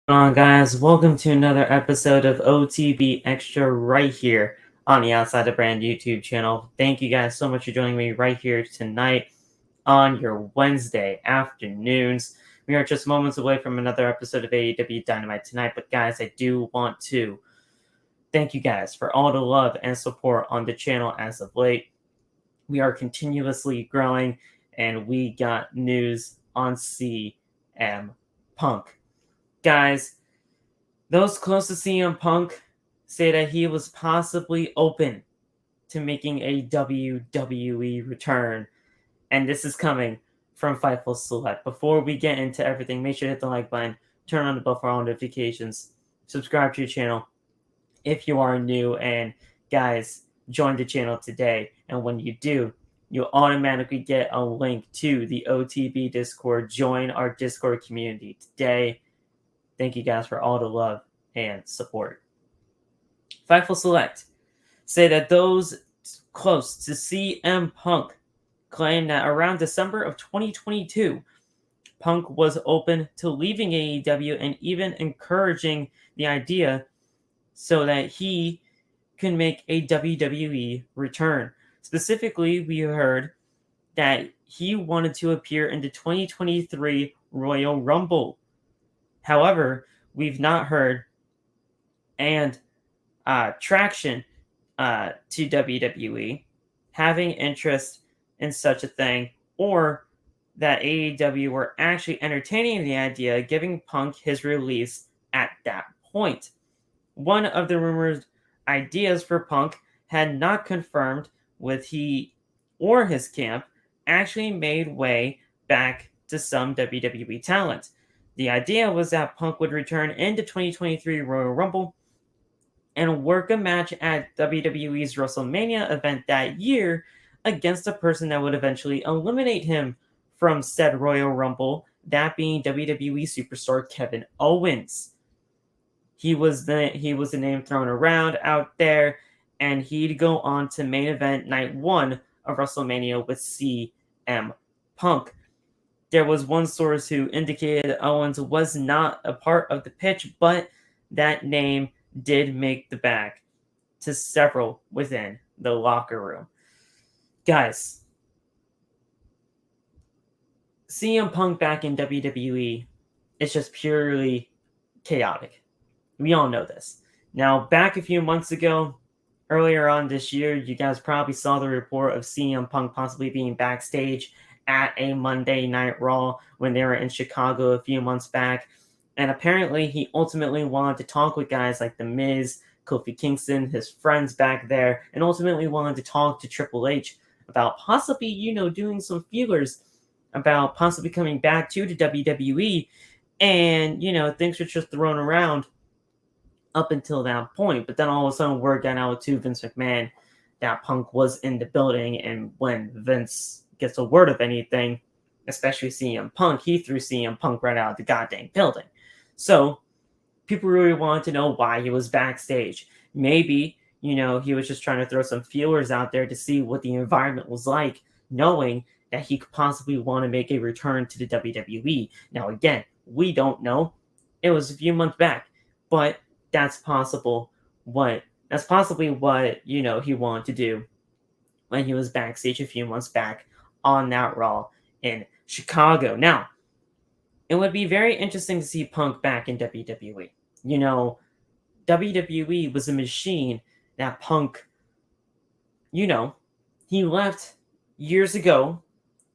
On guys, welcome to another episode of OTB Extra right here on the Outside the Brand YouTube channel. Thank you guys so much for joining me right here tonight on your Wednesday afternoons. We are just moments away from another episode of AEW Dynamite tonight, but guys, I do want to thank you guys for all the love and support on the channel as of late. We are continuously growing, and we got news on CM Punk. Guys, those close to CM Punk say that he was possibly open to making a WWE return. And this is coming from Fightful Select. Before we get into everything, make sure to hit the like button, turn on the bell for all notifications, subscribe to your channel if you are new, and guys, join the channel today. And when you do, you'll automatically get a link to the OTB Discord. Join our Discord community today. Thank you guys for all the love and support. Fightful Select say that those close to CM Punk claim that around December of 2022, Punk was open to leaving AEW and even encouraging the idea so that he can make a WWE return. Specifically, we heard that he wanted to appear in the 2023 Royal Rumble. However, we've not heard and traction to WWE having interest in such a thing, or that AEW were actually entertaining the idea, giving Punk his release at that point. One of the rumored ideas for Punk had not confirmed with he or his camp actually made way back to some WWE talent. The idea was that Punk would return into 2023 Royal Rumble and work a match at WWE's WrestleMania event that year against a person that would eventually eliminate him from said Royal Rumble, that being WWE superstar Kevin Owens. He was the name thrown around out there, and he'd go on to main event night 1 of WrestleMania with CM Punk. There was one source who indicated Owens was not a part of the pitch, but that name did make the back to several within the locker room. Guys, CM Punk back in WWE is just purely chaotic. We all know this. Now, back a few months ago, earlier on this year, you guys probably saw the report of CM Punk possibly being backstage at a Monday Night Raw when they were in Chicago a few months back. And apparently he ultimately wanted to talk with guys like The Miz, Kofi Kingston, his friends back there, and ultimately wanted to talk to Triple H about possibly, doing some feelers about possibly coming back to the WWE. And, things were just thrown around up until that point. But then all of a sudden word got out to Vince McMahon that Punk was in the building. And when Vince gets a word of anything, especially CM Punk, he threw CM Punk right out of the goddamn building. So people really wanted to know why he was backstage. Maybe, he was just trying to throw some feelers out there to see what the environment was like, knowing that he could possibly want to make a return to the WWE. Now, again, we don't know. It was a few months back, but that's possibly what, he wanted to do when he was backstage a few months back on that Raw in Chicago. Now, it would be very interesting to see Punk back in WWE. WWE was a machine that Punk, he left years ago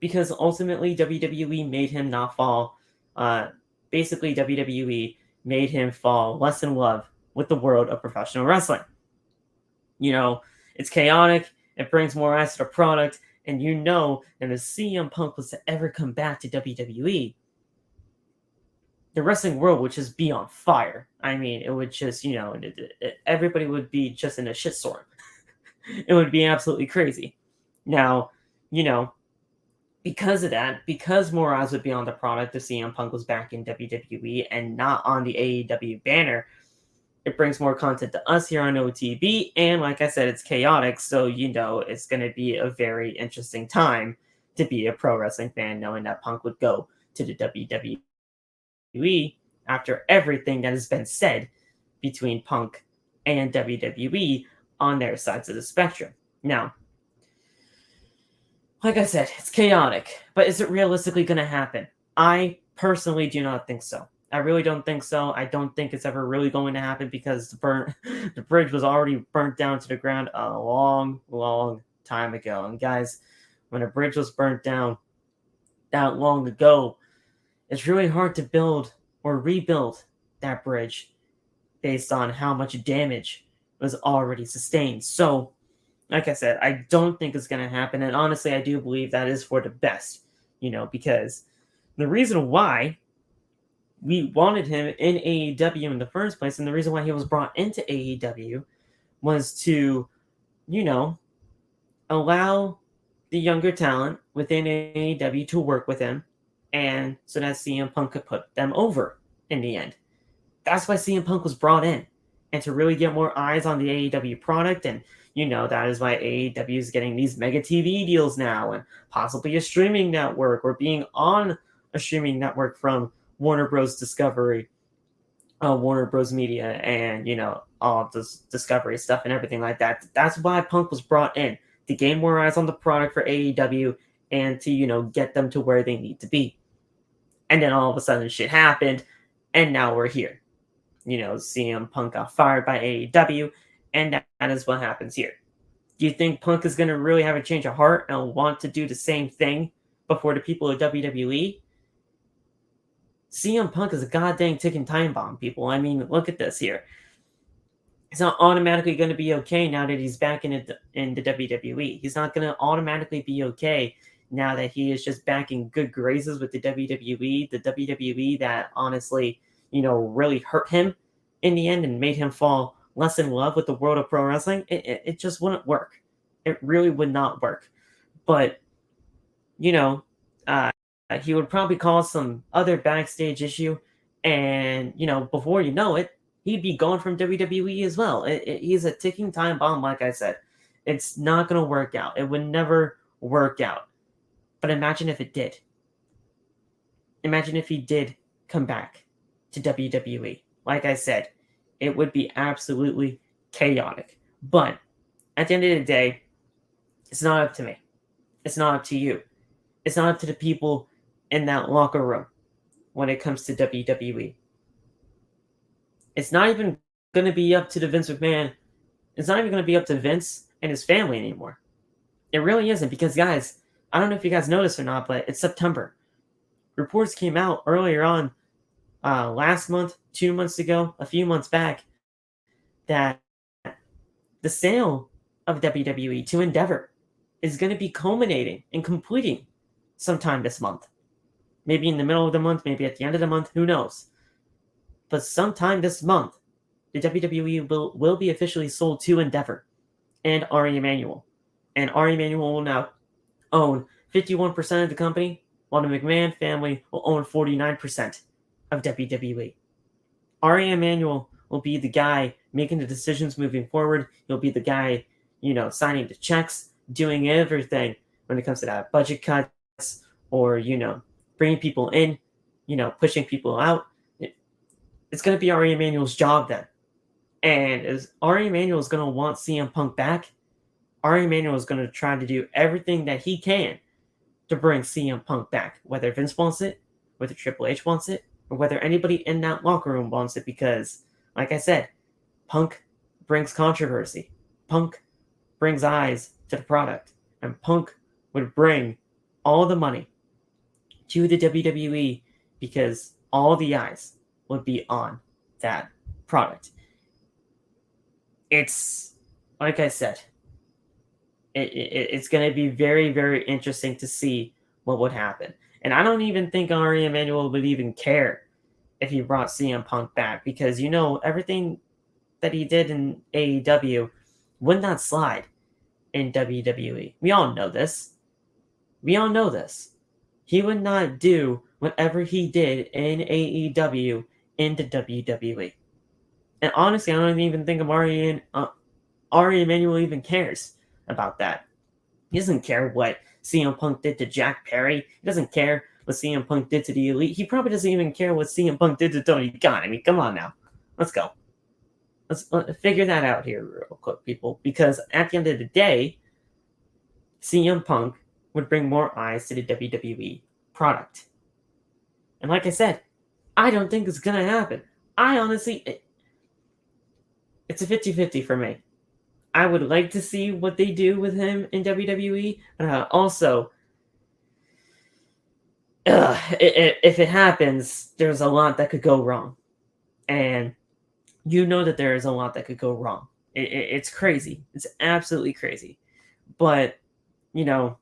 because ultimately WWE made him not fall. Basically, WWE made him fall less in love with the world of professional wrestling. It's chaotic. It brings more eyes to the product. And that if CM Punk was to ever come back to WWE, the wrestling world would just be on fire. I mean, it would just, everybody would be just in a shitstorm. It would be absolutely crazy. Now, because of that, because more eyes would be on the product if CM Punk was back in WWE and not on the AEW banner, it brings more content to us here on OTB. And like I said, it's chaotic. So, it's going to be a very interesting time to be a pro wrestling fan, knowing that Punk would go to the WWE after everything that has been said between Punk and WWE on their sides of the spectrum. Now, like I said, it's chaotic, but is it realistically going to happen? I personally do not think so. I really don't think so. I don't think it's ever really going to happen because the bridge was already burnt down to the ground a long, long time ago. And guys, when a bridge was burnt down that long ago, it's really hard to build or rebuild that bridge based on how much damage was already sustained. So, like I said, I don't think it's going to happen. And honestly, I do believe that is for the best, because the reason why we wanted him in AEW in the first place, and the reason why he was brought into AEW was to, allow the younger talent within AEW to work with him, and so that CM Punk could put them over in the end. That's why CM Punk was brought in, and to really get more eyes on the AEW product. And that is why AEW is getting these mega TV deals now, and possibly a streaming network, or being on a streaming network from Warner Bros. Discovery, Warner Bros. Media, and all this Discovery stuff and everything like that. That's why Punk was brought in, to gain more eyes on the product for AEW, and to get them to where they need to be. And then all of a sudden shit happened, and now we're here. CM Punk got fired by AEW, and that is what happens here. Do you think Punk is going to really have a change of heart and want to do the same thing before the people of WWE? CM Punk is a goddamn ticking time bomb, people. I mean, look at this here. It's not automatically going to be okay now that he's back in the WWE. He's not going to automatically be okay now that he is just back in good graces with the WWE. The WWE that honestly, really hurt him in the end and made him fall less in love with the world of pro wrestling. It just wouldn't work. It really would not work. But, he would probably cause some other backstage issue. And, before you know it, he'd be gone from WWE as well. He's a ticking time bomb, like I said. It's not going to work out. It would never work out. But imagine if it did. Imagine if he did come back to WWE. Like I said, it would be absolutely chaotic. But at the end of the day, it's not up to me. It's not up to you. It's not up to the people in that locker room when it comes to WWE. It's not even going to be up to the Vince McMahon. It's not even going to be up to Vince and his family anymore. It really isn't, because, guys, I don't know if you guys noticed or not, but it's September. Reports came out earlier on last month, 2 months ago, a few months back, that the sale of WWE to Endeavor is going to be culminating and completing sometime this month. Maybe in the middle of the month, maybe at the end of the month, who knows? But sometime this month, the WWE will be officially sold to Endeavor and Ari Emanuel. And Ari Emanuel will now own 51% of the company, while the McMahon family will own 49% of WWE. Ari Emanuel will be the guy making the decisions moving forward. He'll be the guy, signing the checks, doing everything when it comes to that budget cuts, or, bringing people in, pushing people out. It's going to be Ari Emanuel's job then. And as Ari Emanuel is going to want CM Punk back, Ari Emanuel is going to try to do everything that he can to bring CM Punk back, whether Vince wants it, whether Triple H wants it, or whether anybody in that locker room wants it, because, like I said, Punk brings controversy. Punk brings eyes to the product, and Punk would bring all the money to the WWE because all the eyes would be on that product. It's, like I said, it's going to be very, very interesting to see what would happen. And I don't even think Ari Emanuel would even care if he brought CM Punk back, because, everything that he did in AEW would not slide in WWE. We all know this. He would not do whatever he did in AEW into WWE. And honestly, I don't even think Ari Emanuel even cares about that. He doesn't care what CM Punk did to Jack Perry. He doesn't care what CM Punk did to the Elite. He probably doesn't even care what CM Punk did to Tony Khan. I mean, come on now. Let's go. Let's figure that out here real quick, people. Because at the end of the day, CM Punk would bring more eyes to the WWE product. And like I said, I don't think it's going to happen. I honestly, it's a 50-50 for me. I would like to see what they do with him in WWE, but also, if it happens, there's a lot that could go wrong. And you know that there is a lot that could go wrong. It's crazy. It's absolutely crazy. But, you know,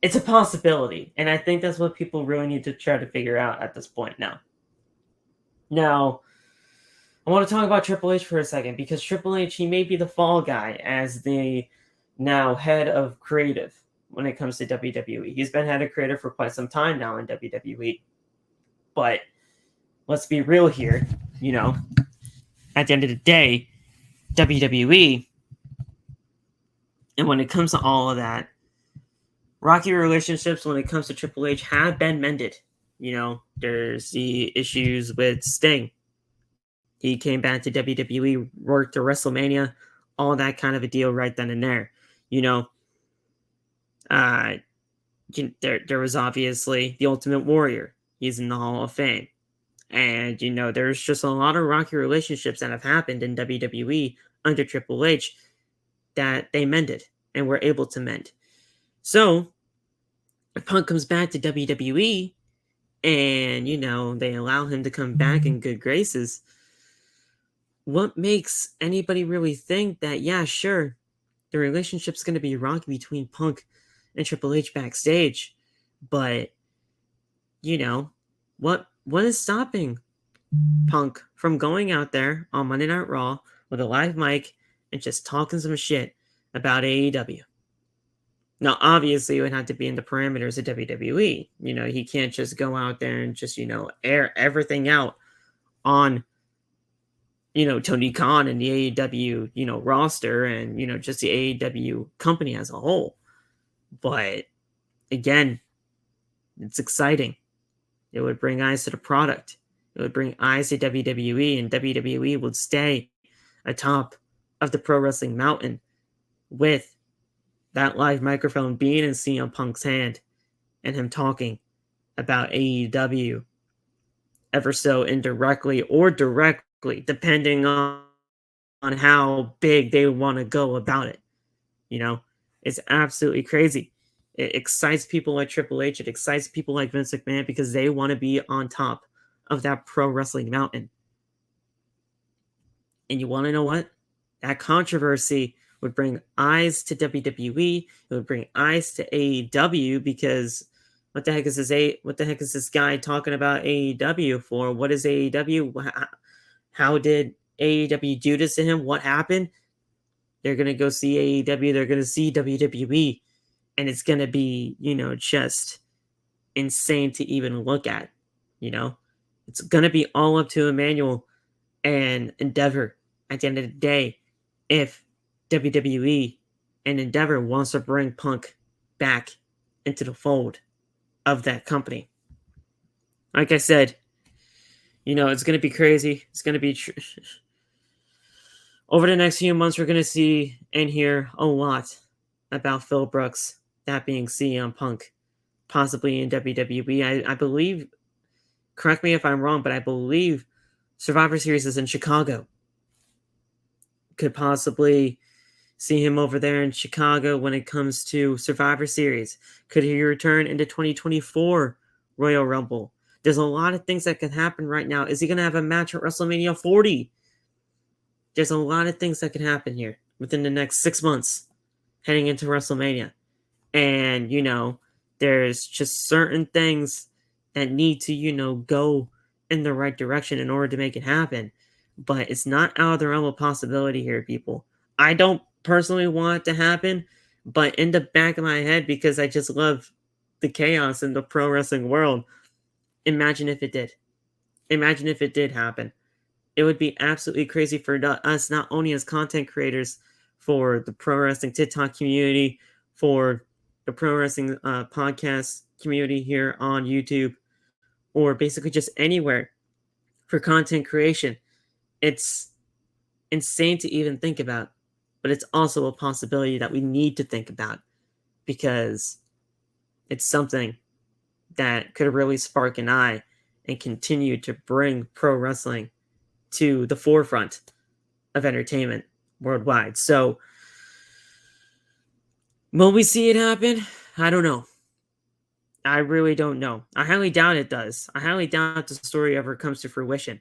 it's a possibility. And I think that's what people really need to try to figure out at this point now. Now, I want to talk about Triple H for a second, because Triple H, he may be the fall guy as the now head of creative when it comes to WWE. He's been head of creative for quite some time now in WWE. But let's be real here, you know, at the end of the day, WWE, and when it comes to all of that, rocky relationships when it comes to Triple H have been mended. You know, there's the issues with Sting. He came back to WWE, worked to WrestleMania, all that kind of a deal right then and there. You know, there was obviously the Ultimate Warrior. He's in the Hall of Fame. And, you know, there's just a lot of rocky relationships that have happened in WWE under Triple H that they mended and were able to mend. So, if Punk comes back to WWE and, you know, they allow him to come back in good graces, what makes anybody really think that, yeah, sure, the relationship's going to be rocky between Punk and Triple H backstage, but, you know, what is stopping Punk from going out there on Monday Night Raw with a live mic and just talking some shit about AEW? Now, obviously, it would have to be in the parameters of WWE. You know, he can't just go out there and just, you know, air everything out on, you know, Tony Khan and the AEW, you know, roster and, you know, just the AEW company as a whole. But again, it's exciting. It would bring eyes to the product. It would bring eyes to WWE, and WWE would stay atop of the pro wrestling mountain with that live microphone being in CM Punk's hand and him talking about AEW ever so indirectly or directly, depending on how big they want to go about it. You know, it's absolutely crazy. It excites people like Triple H. It excites people like Vince McMahon because they want to be on top of that pro wrestling mountain. And you want to know what? That controversy would bring eyes to WWE. It would bring eyes to AEW, because what the heck is this guy talking about AEW for? What is AEW? How did AEW do this to him? What happened? They're going to go see AEW. They're going to see WWE. And it's going to be, you know, just insane to even look at. You know, it's going to be all up to Emmanuel and Endeavor at the end of the day if WWE and Endeavor wants to bring Punk back into the fold of that company. Like I said, you know, it's going to be crazy. It's going to be over the next few months, we're going to see and hear a lot about Phil Brooks, that being CM Punk, possibly in WWE. I believe, correct me if I'm wrong, but I believe Survivor Series is in Chicago. Could possibly see him over there in Chicago when it comes to Survivor Series. Could he return into 2024 Royal Rumble? There's a lot of things that could happen right now. Is he going to have a match at WrestleMania 40? There's a lot of things that could happen here within the next 6 months heading into WrestleMania. And, you know, there's just certain things that need to, you know, go in the right direction in order to make it happen. But it's not out of the realm of possibility here, people. I don't personally want it to happen, but in the back of my head, because I just love the chaos in the pro wrestling world, imagine if it did. Imagine if it did happen. It would be absolutely crazy for us, not only as content creators for the pro wrestling TikTok community, for the pro wrestling podcast community here on YouTube, or basically just anywhere for content creation. It's insane to even think about, but it's also a possibility that we need to think about because it's something that could really spark an eye and continue to bring pro wrestling to the forefront of entertainment worldwide. So, will we see it happen? I don't know. I really don't know. I highly doubt it does. I highly doubt the story ever comes to fruition.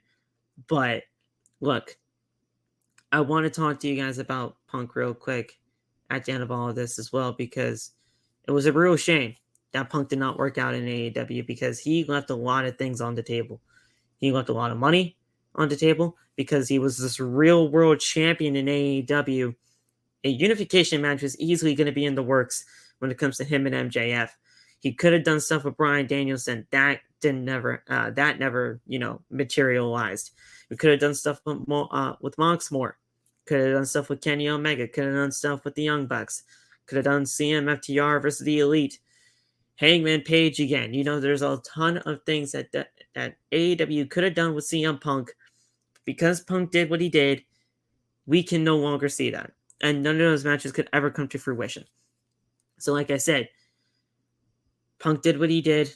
But look, I want to talk to you guys about Punk real quick at the end of all of this as well, because it was a real shame that Punk did not work out in AEW because he left a lot of things on the table. He left a lot of money on the table because he was this real world champion in AEW. A unification match was easily going to be in the works when it comes to him and MJF. He could have done stuff with Bryan Danielson. That never materialized. We could have done stuff with Mox more. Could have done stuff with Kenny Omega. Could have done stuff with the Young Bucks. Could have done CMFTR versus the Elite. Hangman Page again. There's a ton of things that AEW could have done with CM Punk. Because Punk did what he did, we can no longer see that. And none of those matches could ever come to fruition. So like I said, Punk did what he did.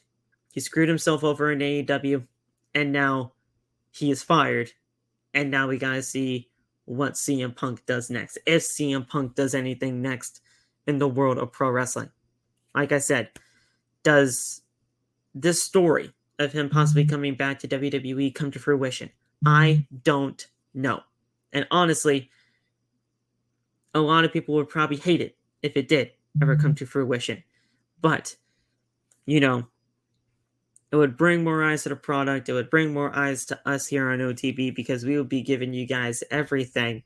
He screwed himself over in AEW. And now he is fired. And now we gotta see what CM Punk does next. If CM Punk does anything next in the world of pro wrestling. Like I said, does this story of him possibly coming back to WWE come to fruition? I don't know. And honestly, a lot of people would probably hate it if it did ever come to fruition. But, it would bring more eyes to the product. It would bring more eyes to us here on OTB because we would be giving you guys everything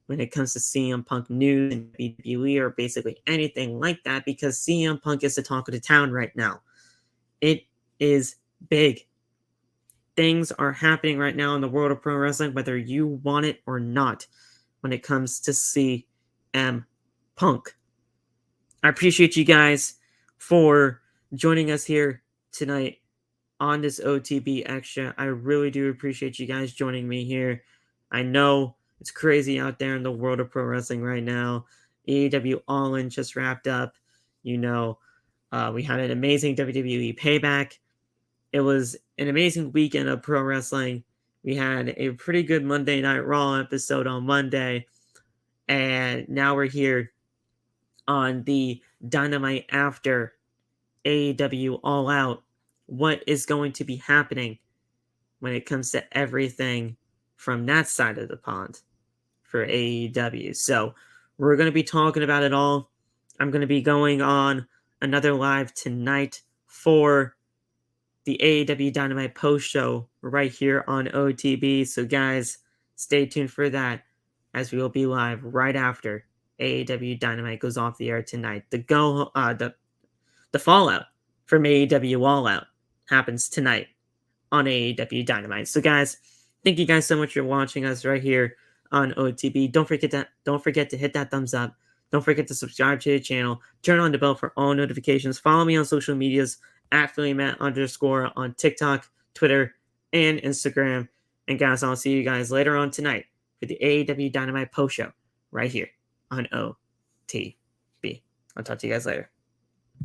when it comes to CM Punk news and WWE or basically anything like that because CM Punk is the talk of the town right now. It is big. Things are happening right now in the world of pro wrestling, whether you want it or not, when it comes to CM Punk. I appreciate you guys for joining us here tonight on this OTB Extra. I really do appreciate you guys joining me here. I know it's crazy out there in the world of pro wrestling right now. AEW All In just wrapped up. We had an amazing WWE Payback. It was an amazing weekend of pro wrestling. We had a pretty good Monday Night Raw episode on Monday. And now we're here on the Dynamite after AEW All Out. What is going to be happening when it comes to everything from that side of the pond for AEW? So we're going to be talking about it all. I'm going to be going on another live tonight for the AEW Dynamite post show right here on OTB. So guys, stay tuned for that as we will be live right after AEW Dynamite goes off the air tonight. The fallout from AEW All Out happens tonight on AEW Dynamite. So guys, thank you guys so much for watching us right here on OTB. Don't forget to hit that thumbs up. Don't forget to subscribe to the channel. Turn on the bell for all notifications. Follow me on social medias at PhillyMatt_ on TikTok, Twitter, and Instagram. And guys, I'll see you guys later on tonight for the AEW Dynamite post show right here on OTB. I'll talk to you guys later.